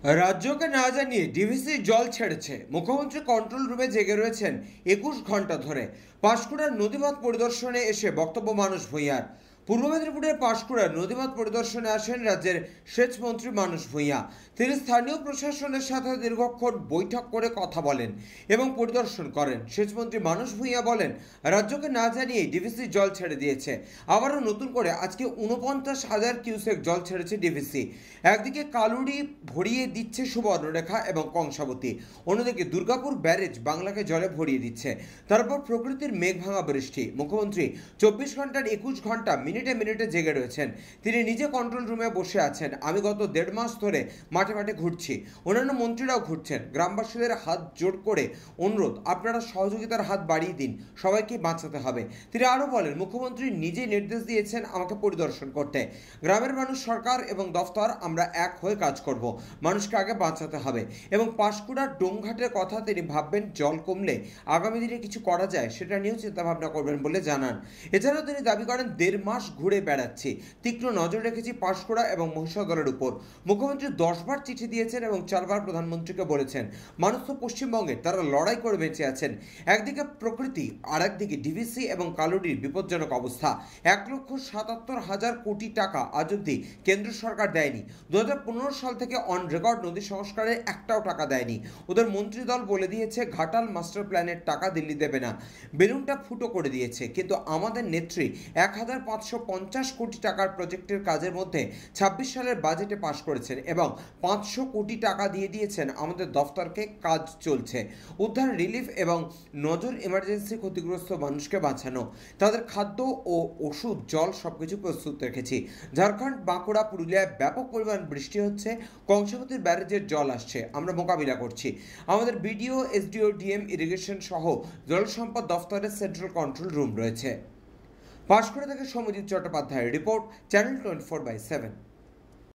রাজ্যকে না জানিয়ে ডিভিসি জল ছেড়েছে। মুখ্যমন্ত্রী কন্ট্রোল রুমে জেগে রয়েছেন ২১ ঘন্টা ধরে। পাঁশকুড়ার নদীবাঁধ পরিদর্শনে এসে বক্তব্য মানস ভূঁইয়ার। পূর্ব মেদিনীপুরের পাঁশকুড়ার নদীবাঁধ পরিদর্শনে আসেন রাজ্যের সেচ মন্ত্রী মানস ভূঁইয়া। তিনি স্থানীয় প্রশাসনের সাথে দীর্ঘক্ষণ বৈঠক করে কথা বলেন এবং পরিদর্শন করেন। সেচমন্ত্রী মানস ভূঁইয়া বলেন, রাজ্যকে না জানিয়ে ডিভিসি জল ছেড়ে দিয়েছে। আবারও নতুন করে আজকে ৪৯,০০০ কিউসেক জল ছেড়েছে ডিভিসি। একদিকে কালুড়ি ভরিয়ে দিচ্ছে সুবর্ণরেখা এবং কংসাবতী, অন্যদিকে দুর্গাপুর ব্যারেজ বাংলাকে জলে ভরিয়ে দিচ্ছে। তারপর প্রকৃতির মেঘ ভাঙা বৃষ্টি। মুখ্যমন্ত্রী ২৪ ঘন্টার ২১ ঘন্টা মিনিটে মিনিটে জেগে রয়েছেন। তিনি নিজে কন্ট্রোল রুমে বসে আছেন। আমি গত ১.৫ মাস ধরে মাঠে মাঠে ঘুরছি, অন্যান্য মন্ত্রীরাও ঘুরছেন। গ্রামবাসীদের হাত জোড় করে অনুরোধ, আপনারা সহযোগিতার হাত বাড়িয়ে দিন, সবাইকে বাঁচাতে হবে। তিনি আরও বলেন, মুখ্যমন্ত্রী নিজে নির্দেশ দিয়েছেন আমাকে পরিদর্শন করতে। গ্রামের মানুষ, সরকার এবং দফতর আমরা এক হয়ে কাজ করব। মানুষকে আগে বাঁচাতে হবে। এবং পাঁশকুড়ার ডোমঘাটের কথা তিনি ভাববেন, জল কমলে আগামী দিনে কিছু করা যায় সেটা নিয়েও চিন্তাভাবনা করবেন বলে জানান। এছাড়াও তিনি দাবি করেন, ১.৫ মাস ঘুরে বেড়াচ্ছি, তীক্ষ্ণ নজর রেখেছি পাঁশকুড়া এবং মহিষাদলের উপর। মুখ্যমন্ত্রী ১০ বার চিঠি দিয়েছেন এবং ৪ বার প্রধানমন্ত্রীকে বলেছেন। মানুষ তো পশ্চিমবঙ্গে, তারা লড়াই করে বেঁচে আছেন। একদিকে প্রকৃতি, আর একদিকে ডিভিসি এবং কালুডির বিপজ্জনক অবস্থা। ১,৭৭,০০০ কোটি টাকা আজ অব্দি কেন্দ্র সরকার দেয়নি। ২০১৫ সাল থেকে অন রেকর্ড নদী সংস্কারের একটাও টাকা দেয়নি। ওদের মন্ত্রী দল বলে দিয়েছে ঘাটাল মাস্টার প্ল্যানের টাকা দিল্লি দেবে না। বেলুনটা ফুটো করে দিয়েছে। কিন্তু আমাদের নেত্রী ১,৫৫০ কোটি টাকার প্রজেক্টের কাজের মধ্যে ২৬ সালের বাজেটে পাশ করেছেন এবং ৫০০ কোটি টাকা দিয়ে দিয়েছেন আমাদের দফতরকে। কাজ চলছে উদ্ধার, রিলিফ এবং নজর এমার্জেন্সি ক্ষতিগ্রস্ত মানুষকে বাঁচানো। তাদের খাদ্য ও ওষুধ, জল সবকিছু প্রস্তুত রেখেছি। ঝাড়খণ্ড, বাঁকুড়া, পুরুলিয়ায় ব্যাপক পরিমাণ বৃষ্টি হচ্ছে, কংসাবতীর ব্যারেজের জল আসছে, আমরা মোকাবিলা করছি। আমাদের বিডিও, এসডিও, ডিএম, ইরিগেশন সহ জল সম্পদ দফতরের সেন্ট্রাল কন্ট্রোল রুম রয়েছে। পাঁশকুড়া থেকে সৌম্যজিৎ চট্টোপাধ্যায়ের রিপোর্ট, চ্যানেল 24/7।